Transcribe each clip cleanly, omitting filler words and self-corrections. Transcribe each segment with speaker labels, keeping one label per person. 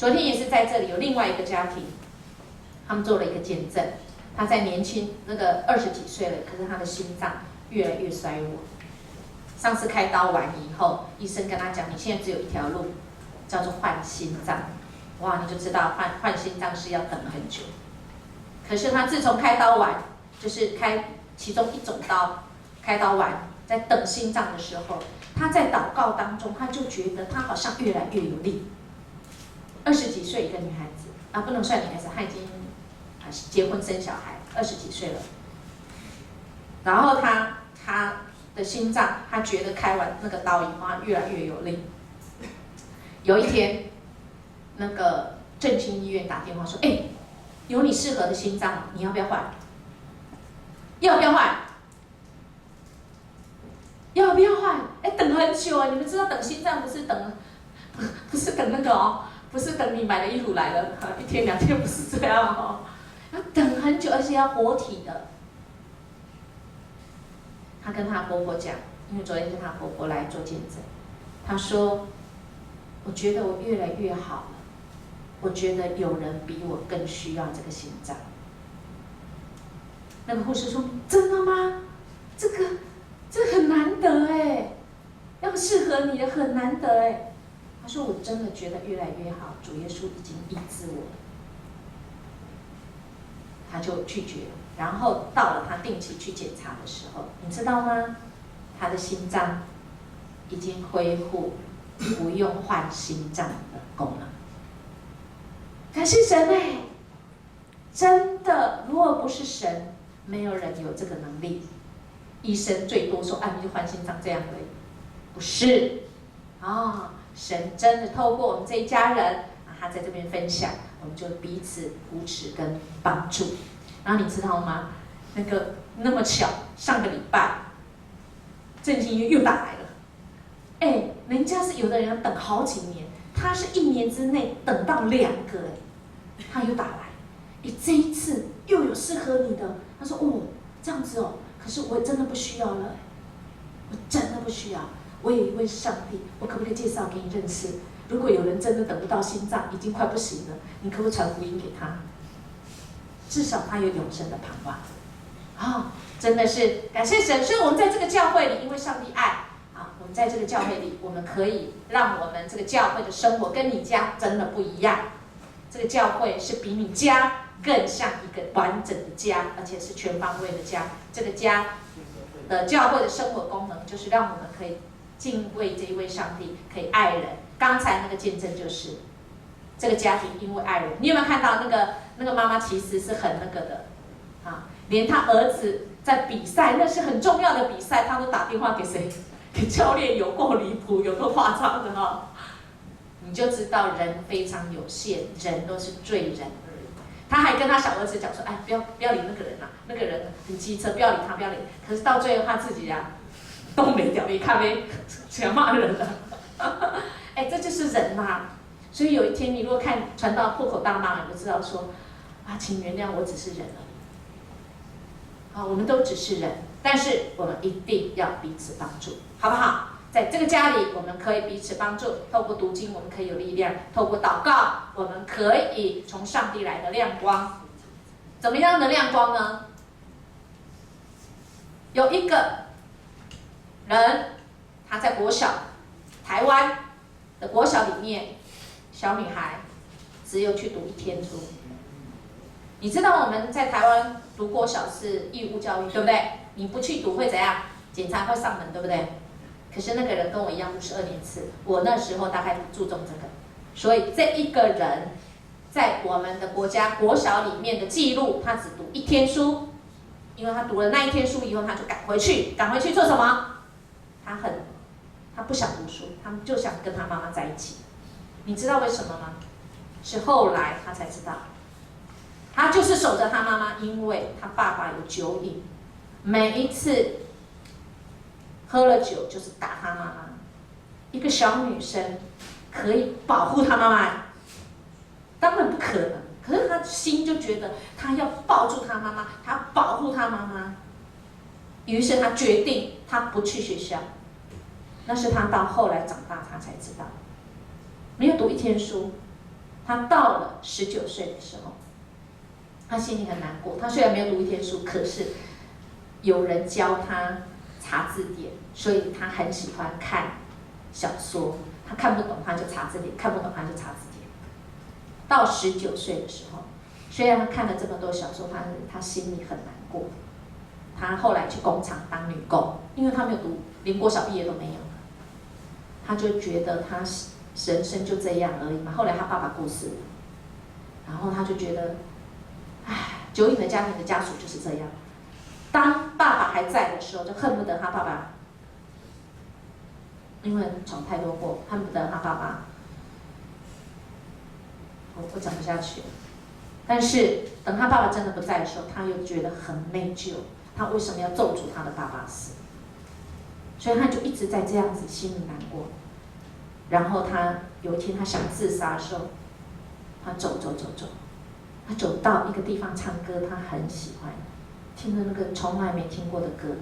Speaker 1: 昨天也是在这里有另外一个家庭，他们做了一个见证，他在年轻那个20几岁了，可是他的心脏越来越衰弱。上次开刀完以后，医生跟他讲，你现在只有一条路，叫做换心脏。哇，你就知道换心脏是要等很久。可是他自从开刀完，就是开其中一种刀，开刀完，在等心脏的时候，他在祷告当中，他就觉得他好像越来越有力。20几岁一个女孩子啊，不能算女孩子，她已经结婚生小孩，20几岁了。然后他的心脏，他觉得开完那个刀以后，他越来越有力。有一天，那个振兴医院打电话说：“哎，有你适合的心脏，你要不要换？要不要换？要不要换？哎，等很久啊！你们知道等心脏不是等那个哦，不是等你买了衣服来了，1天2天不是这样哦，要等很久，而且要活体的。”她跟她婆婆讲，因为昨天跟她婆婆来做见证，她说：“我觉得我越来越好了，我觉得有人比我更需要这个心脏。”那个护士说：“真的吗？这很难得哎，要适合你的很难得哎。”她说：“我真的觉得越来越好，主耶稣已经医治我了。”她就拒绝了。然后到了她定期去检查的时候，你知道吗？她的心脏已经恢复不用换心脏的功能。感谢神哎！真的，如果不是神，没有人有这个能力。医生最多说：“啊，你就换心脏这样而已。”不是啊，神真的透过我们这一家人啊，他在这边分享，我们就彼此扶持跟帮助。然后你知道吗？那么巧，上个礼拜，振兴医院又打来了。哎，人家是有的人等好几年，他是1年之内等到2个哎，他又打来。哎，这一次又有适合你的。他说：“哦，这样子哦，可是我真的不需要了，我真的不需要。我有一位上帝，我可不可以介绍给你认识？如果有人真的等不到心脏，已经快不行了，你可不可以传福音给他？至少他有永生的盼望。”啊，真的是感谢神！所以我们在这个教会里，因为上帝爱啊，我们在这个教会里，我们可以让我们这个教会的生活跟你家真的不一样。这个教会是比你家更像一个完整的家，而且是全方位的家。这个家的教会的生活功能，就是让我们可以敬畏这一位上帝，可以爱人。刚才那个见证就是这个家庭因为爱人。你有没有看到那个妈妈其实是很那个的啊？连他儿子在比赛，那是很重要的比赛，他都打电话给谁？给教练，有够离谱，有够夸张的哈！你就知道人非常有限，人都是罪人而已。他还跟他小儿子讲说：“哎，不要理那个人啊，那个人很机车，不要理他，不要理。”可是到最后他自己啊，都没掉，没看没，全骂人了。哎，这就是人嘛。所以有一天，你如果看传到破口大骂，你就知道说：“啊，请原谅，我只是人而已。”啊，我们都只是人，但是我们一定要彼此帮助，好不好？在这个家里，我们可以彼此帮助。透过读经，我们可以有力量；透过祷告，我们可以从上帝来的亮光。怎么样的亮光呢？有一个人，他在国小，台湾的国小里面，小女孩只有去读1天书。你知道我们在台湾读国小是义务教育，对不对？你不去读会怎样？检查会上门，对不对？可是那个人跟我一样读12年次，我那时候大概注重这个，所以这一个人在我们的国家国小里面的记录，他只读1天书，因为他读了那1天书以后，他就赶回去做什么？他不想读书，他就想跟他妈妈在一起。你知道为什么吗？是后来他才知道。他就是守着他妈妈，因为他爸爸有酒瘾，每一次喝了酒就是打他妈妈。一个小女生可以保护她妈妈，当然不可能。可是她心就觉得她要抱住她妈妈，她保护她妈妈。于是她决定，她不去学校。那是她到后来长大，她才知道，没有读1天书，他到了19岁的时候，他心里很难过。他虽然没有读一天书，可是有人教他查字典，所以他很喜欢看小说。他看不懂他就查字典，看不懂他就查字典。到19岁的时候，虽然他看了这么多小说，他心里很难过。他后来去工厂当女工，因为他没有读，连国小毕业都没有。他就觉得他人生就这样而已嘛。后来他爸爸过世了，然后他就觉得，唉，久远的家庭的家属就是这样。当爸爸还在的时候，就恨不得他爸爸，因为闯太多祸，恨不得他爸爸，我讲不下去了。但是等他爸爸真的不在的时候，他又觉得很内疚，他为什么要咒诅他的爸爸死？所以他就一直在这样子心里难过。然后他有一天他想自杀的时候，他走，他走到一个地方唱歌，他很喜欢，听着那个从来没听过的歌。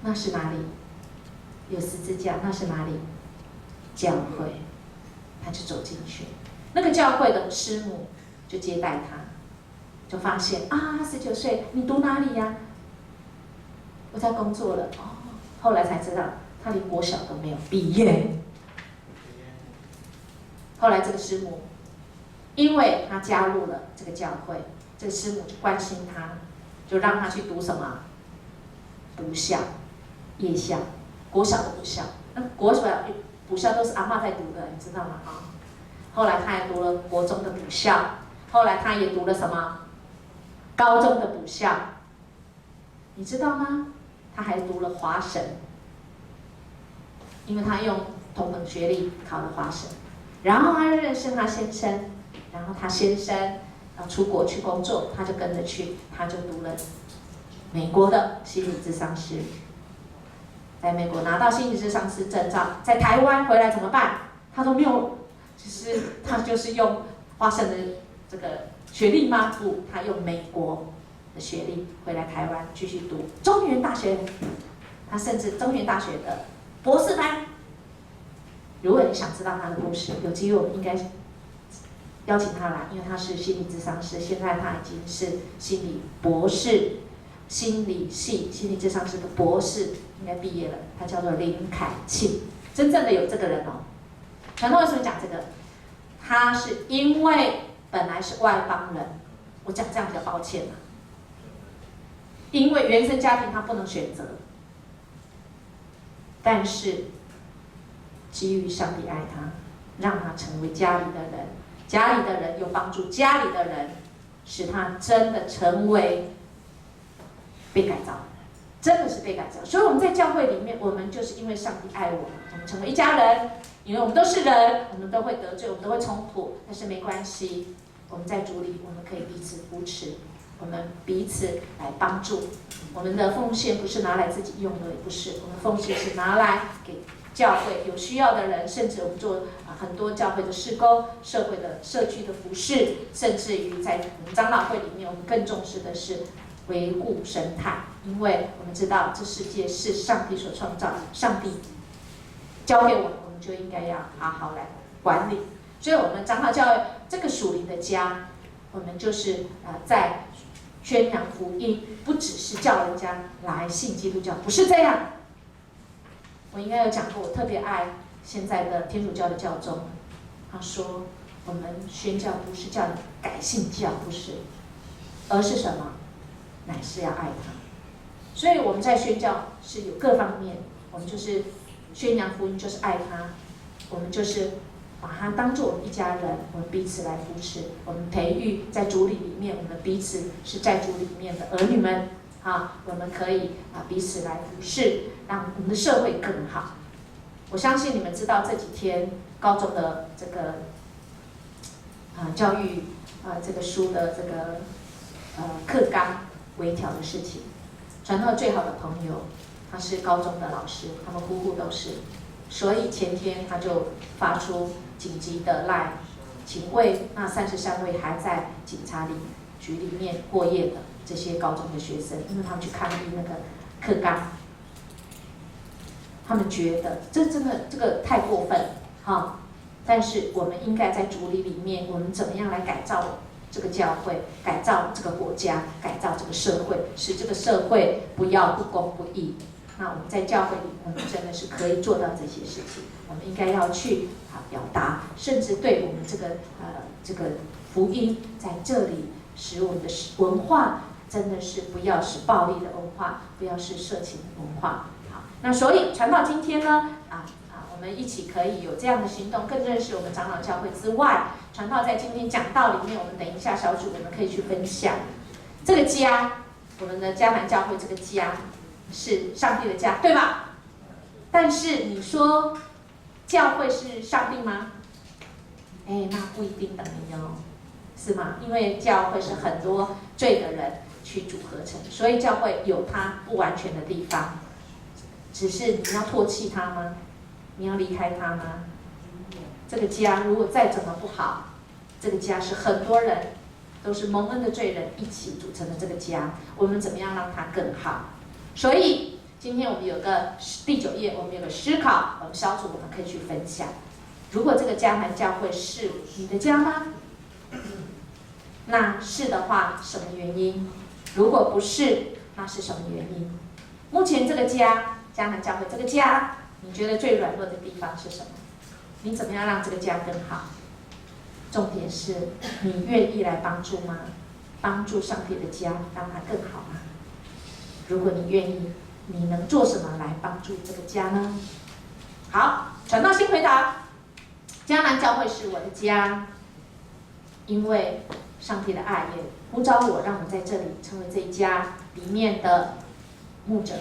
Speaker 1: 那是哪里？有十字架，那是哪里？教会。他就走进去，那个教会的师母就接待他，就发现啊，19岁，你读哪里呀？我在工作了。哦，后来才知道他连国小都没有毕业。后来这个师母，因为他加入了这个教会，这个师母就关心他，就让他去读什么补校、夜校、国小的补校。那国小补校都是阿嬷在读的，你知道吗？啊，后来他还读了国中的补校，后来他也读了什么高中的补校，你知道吗？他还读了华神，因为他用同等学历考了华神。然后他认识他先生，然后他先生出国去工作，他就跟着去，他就读了美国的心理咨商师，在美国拿到心理咨商师证照，在台湾回来怎么办？他都没有，其实他就是用华盛的这个学历吗？不，他用美国的学历回来台湾继续读中原大学，他甚至中原大学的博士班。如果你想知道他的故事，有机会我们应该邀请他来，因为他是心理咨商师，现在他已经是心理博士，心理系心理咨商师的博士，应该毕业了。他叫做林凯庆，真正的有这个人哦。传道为什么讲这个？他是因为本来是外邦人，我讲这样比较抱歉啊，因为原生家庭他不能选择，但是基于上帝爱他，让他成为家里的人，家里的人又帮助家里的人，使他真的成为被改造的人，真的是被改造。所以我们在教会里面，我们就是因为上帝爱我们，我们成为一家人。因为我们都是人，我们都会得罪，我们都会冲突，但是没关系，我们在主里，我们可以彼此扶持，我们彼此来帮助。我们的奉献不是拿来自己用的，也不是，我们奉献是拿来给教会有需要的人，甚至我们做很多教会的事工、社会的社区的服事，甚至于在我们长老会里面，我们更重视的是维护生态，因为我们知道这世界是上帝所创造，上帝交给我们，我们就应该要好好来管理。所以，我们长老教会这个属灵的家，我们就是在宣扬福音，不只是叫人家来信基督教，不是这样。我应该有讲过，我特别爱现在的天主教的教宗，他说我们宣教不是叫你改信教，不是，而是什么？乃是要爱他。所以我们在宣教是有各方面，我们就是宣扬福音，就是爱他，我们就是把他当作我们一家人，我们彼此来扶持，我们培育在主里面，我们彼此是在主里面的儿女们啊，我们可以彼此来服侍，让我们的社会更好。我相信你们知道这几天高中的这个教育这个书的这个课纲微调的事情。传道最好的朋友，他是高中的老师，他们夫妇都是，所以前天他就发出紧急的赖，请为那33位还在警察局里面过夜的这些高中的学生，因为他们去抗议那个课纲，他们觉得这真的这个太过分哈，但是我们应该在主里面，我们怎么样来改造这个教会，改造这个国家，改造这个社会，使这个社会不要不公不义。那我们在教会里，我们真的是可以做到这些事情。我们应该要去表达，甚至对我们这个福音在这里，使我们的文化真的是不要是暴力的文化，不要是色情的文化。好，那所以传到今天呢，我们一起可以有这样的行动，更认识我们长老教会之外，传道在今天讲道里面，我们等一下小组我们可以去分享这个家，我们的迦南教会这个家是上帝的家，对吧？但是你说教会是上帝吗？那不一定等于哦，是吗？因为教会是很多罪的人去组合成，所以教会有它不完全的地方，只是你要唾弃它吗？你要离开它吗？这个家如果再怎么不好，这个家是很多人都是蒙恩的罪人一起组成的这个家，我们怎么样让它更好？所以今天我们有个第9页，我们有个思考，我们小组我们可以去分享。如果这个迦南教会是你的家吗？那是的话，什么原因？如果不是，那是什么原因？目前这个家，迦南教会这个家，你觉得最软弱的地方是什么？你怎么样让这个家更好？重点是你愿意来帮助吗？帮助上帝的家，让它更好吗？如果你愿意，你能做什么来帮助这个家呢？好，传道先回答：迦南教会是我的家，因为上帝的爱也呼召我，让我在这里成为这一家里面的牧者，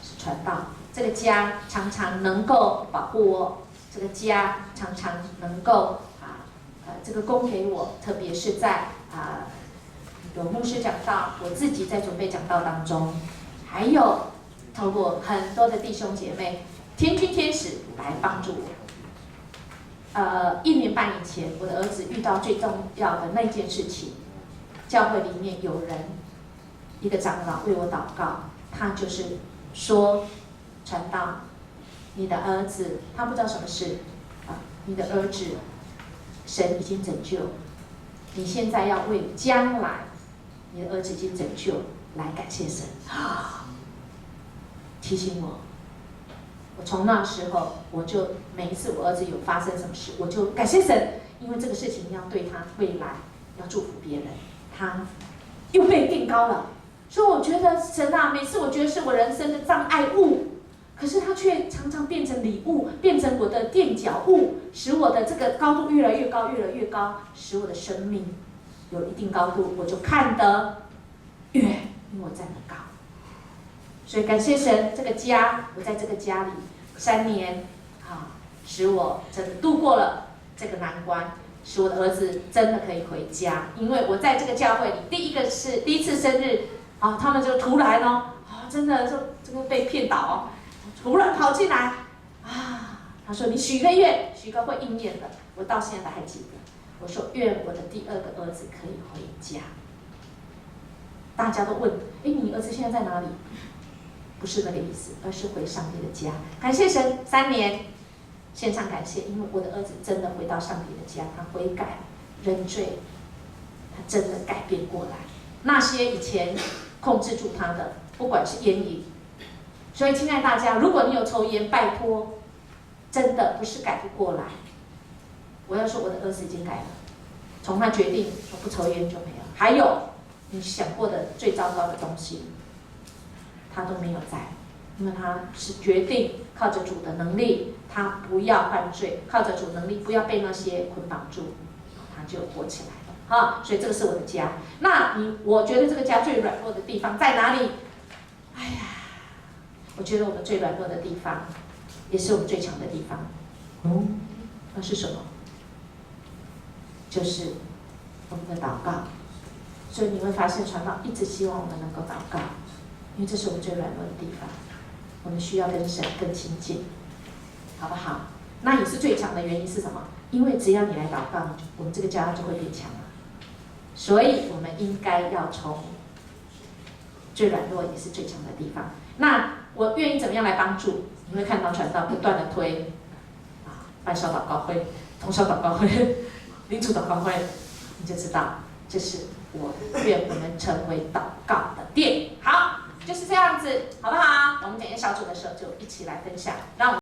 Speaker 1: 是传道。这个家常常能够保护我，这个家常常能够这个供给我，特别是在有牧师讲道，我自己在准备讲道当中，还有透过很多的弟兄姐妹、天君天使来帮助我。1年半以前，我的儿子遇到最重要的那件事情，教会里面有人，一个长老为我祷告，他就是说，传道，你的儿子他不知道什么事你的儿子神已经拯救，你现在要为将来你的儿子已经拯救来感谢神提醒我。我从那时候，我就每一次我儿子有发生什么事，我就感谢神，因为这个事情要对他未来要祝福别人，他又被定高了。所以我觉得神每次我觉得是我人生的障碍物，可是他却常常变成礼物，变成我的垫脚物，使我的这个高度越来越高，越来越高，使我的生命有一定高度，我就看得越，因为我站得高。所以感谢神，这个家，我在这个家里3年，使我真的度过了这个难关，使我的儿子真的可以回家。因为我在这个教会里，第一次生日，他们就突然真的就这个被骗倒突然跑进来，他说你许个愿，许个会应验的。我到现在还记得，我说愿我的第2个儿子可以回家。大家都问，你儿子现在在哪里？不是那个意思，而是回上帝的家。感谢神，3年，献上感谢，因为我的儿子真的回到上帝的家，他悔改、认罪，他真的改变过来。那些以前控制住他的，不管是烟瘾，所以亲爱大家，如果你有抽烟，拜托，真的不是改不过来。我要说，我的儿子已经改了，从他决定我不抽烟就没有。还有你想过的最糟糕的东西，他都没有在，因为他是决定靠着主的能力，他不要犯罪，靠着主能力不要被那些捆绑住，他就活起来了。所以这个是我的家。那我觉得这个家最软弱的地方在哪里？我觉得我们最软弱的地方，也是我们最强的地方。那是什么？就是我们的祷告。所以你会发现，传道一直希望我们能够祷告，因为这是我们最软弱的地方。我们需要跟神更亲近，好不好？那也是最强的原因是什么？因为只要你来祷告，我们这个家就会变强了。所以我们应该要从最软弱也是最强的地方。那我愿意怎么样来帮助？你会看到传道不断的推办小祷告会，同烧祷告会、领主祷告会，你就知道这是我愿我们成为祷告的殿。好，就是这样子，好不好？我们等一下小组的时候就一起来分享，让我们。